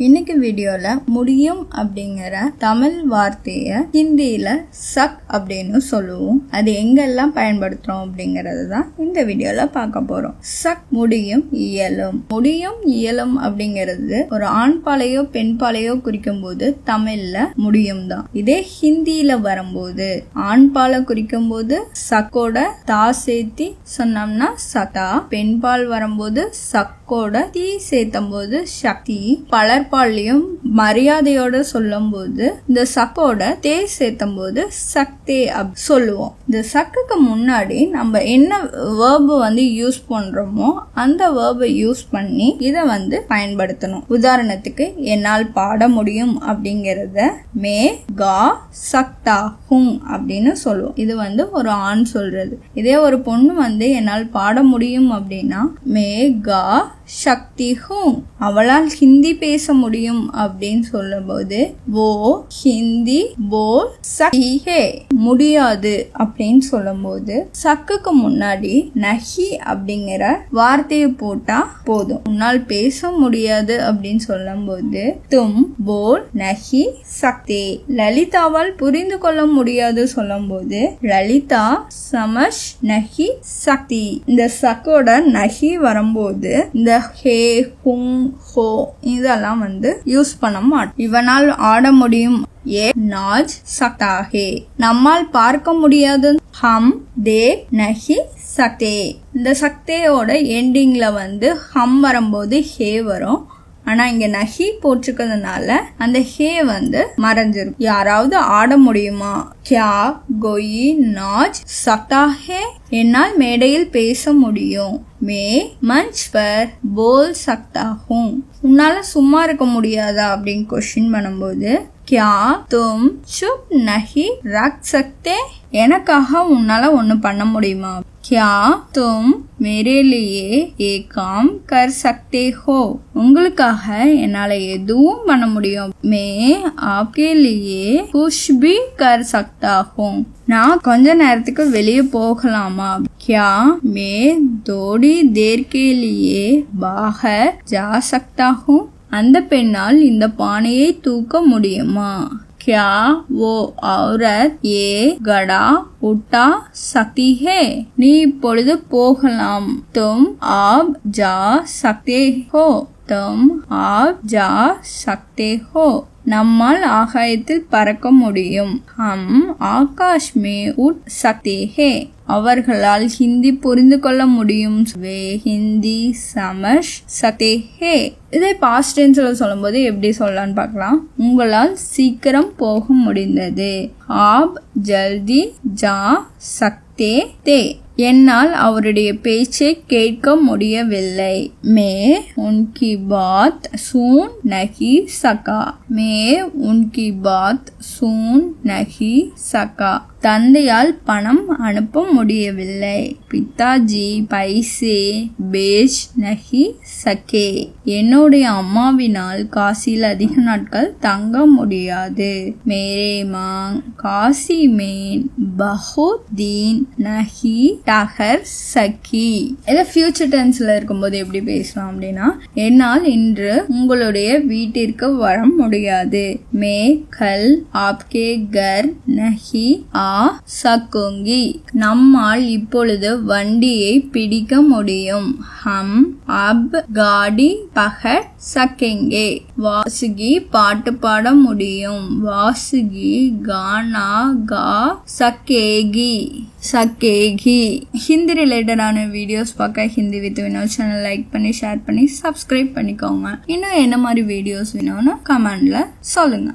இன்னைக்கு வீடியோல முடியும் அப்படிங்கிற தமிழ் வார்த்தைய ஹிந்தியில சக் அப்படின்னு சொல்லுவோம். அது எங்கெல்லாம் பயன்படுத்துறோம் அப்படிங்கறது தான் இந்த வீடியோல பார்க்க போறோம். சக் முடியும் இயலும். முடியும் இயலும் அப்படிங்கிறது ஒரு ஆண் பாலையோ பெண் பாலையோ குறிக்கும் போது தமிழ்ல முடியும் தான். இதே ஹிந்தியில வரும்போது ஆண் பாலை குறிக்கும் போது சக்கோட தா சேர்த்தி சொன்னோம்னா சதா, பெண் பால் வரும்போது சக்கோட தீ சேர்த்தும் போது சக்தி, பலர்பாலையும் மரியாதையோட சொல்லும் போது இந்த சக்கோட தே சேர்த்தும் போது சக்தே சொல்லுவோம். இந்த சக்குக்கு முன்னாடி நம்ம என்ன வேர்பு யூஸ் பண்றோமோ அந்த வேர்பை யூஸ் பண்ணி இதை பயன்படுத்தணும். உதாரணத்துக்கு என்னால் பாட முடியும் அப்படிங்கறத மே கா சக்தா ஹுங் அப்படின்னு சொல்லுவோம். இது ஒரு ஆண் சொல்றது. இதே ஒரு பொண்ணு என்னால் பாட முடியும் அப்படின்னா மே கா சக்தி ஹூம், அவளால் ஹிந்தி பேச முடியும் அப்படின்னு சொல்லும் போது ஓ ஹிந்தி போல் சக்தி ஹே, முடியாது அப்படின்னு சொல்லும் போது சக்குக்கு முன்னாடி நஹி அப்படிங்கிற வார்த்தையை போட்டா போதும். உன்னால் பேச முடியாது அப்படின்னு சொல்லும் போது தும் போல் நஹி சக்தே. லலிதாவால் புரிந்து கொள்ள முடியாது சொல்லும் போது லலிதா சமஷ் நஹி சக்தி. இந்த சக்கோட நஹி வரும்போது இந்த ஹே ஹுங் ஹோ இதெல்லாம் யூஸ் பண்ண மாட்டோம். இவனால் ஆட முடியும் ஏ நாஜ் சக்தா ஹே. நம்மால் பார்க்க முடியாது ஹம் தேக் நஹி சக்தே. இந்த சக்தேயோட எண்டிங்ல ஹம் வரும்போது ஹே வரும். ஆனா இங்க நஹி போட்டிருக்கிறதுனால அந்த ஹே மறைஞ்சிருக்கும். யாராவது ஆட முடியுமா? கியா கோயி நாச் சக்தா ஹே, என்னால் மேடையில் பேச முடியும். மே மஞ்ச் பர் போல் சக்தா ஹூம், உன்னால சும்மா இருக்க முடியாதா அப்படின்னு கொஸ்டின் பண்ணும்போது கியா தும் சுப் நஹி ரக் சக்தே, எனக்காக உன்னால ஒண்ணு பண்ண முடியுமா? क्या तुम मेरे लिए एक काम कर सकते हो, உங்களுக்காக என்னால எதுவும் பண்ண முடியும். मैं आपके लिए कुछ भी कर सकता हूँ, நான் கொஞ்ச நேரத்துக்கு வெளியே போகலாமா? क्या मैं थोड़ी देर के लिए बाहर जा सकता हूँ, அந்த பெண்ணால் இந்த பானையை தூக்க முடியுமா? क्या वो औरत ये गड़ा उठा सकती है, நீ இப்பொழுது போகலாம். तुम आप जा सकते हो, तुम आप जा सकते हो, நம்மால் ஆகாயத்தில் பறக்க முடியும். हम आकाश में उड़ सकते हैं, அவர்களால் ஹிந்தி புரிந்து கொள்ள முடியும். வே ஹிந்தி சமஷ் சக்தே ஹே. இதை பாஸ்ட் டென்ஸ்ல சொல்லும் போது எப்படி சொல்லலாம்னு பார்க்கலாம். உங்களால் சீக்கிரம் போக முடிந்தது. ஆப் ஜல்தி ஜா சக்தே தே, என்னால் அவருடைய பேச்சை கேட்க முடியவில்லை. மே உன்கி பாத் சூன் நஹி சகா, மே உன்கி பாத் சூன் நஹி சகா, தந்தையால் பணம் அனுப்ப முடியவில்லை. பிதாஜி பைசே பேச் நஹி சகே, என்னுடைய அம்மாவினால் காசியில் அதிக நாட்கள் தங்க முடியாது. மேரே மாங் காசி மேன் பஹுத் தீன் நஹி டஹர் சகி. இதை ஃபியூச்சர் டென்ஸ்ல இருக்கும்போது எப்படி பேசலாம் அப்படின்னா என்னால் இன்று உங்களுடைய வீட்டிற்கு வர முடியாது. மே கல் ஆப்கே கர் நஹி ஆ சக்குங்கி, நம்மால் இப்பொழுது வண்டியை பிடிக்க முடியும். ஹம் அப் காடி பகட் சக்கெங்கே, வாசுகி பாட்டு பாட முடியும். வாசுகி கானா கா சக்கேகி சக்கேகி. ஹிந்தி ரிலேட்டடான வீடியோஸ் பார்க்க Hindi with Vinod channel like பண்ணி ஷேர் பண்ணி சப்ஸ்கிரைப் பண்ணிக்கோங்க. இன்னும் என்ன மாதிரி வீடியோஸ் வேணும்னு கமெண்ட்ல சொல்லுங்க.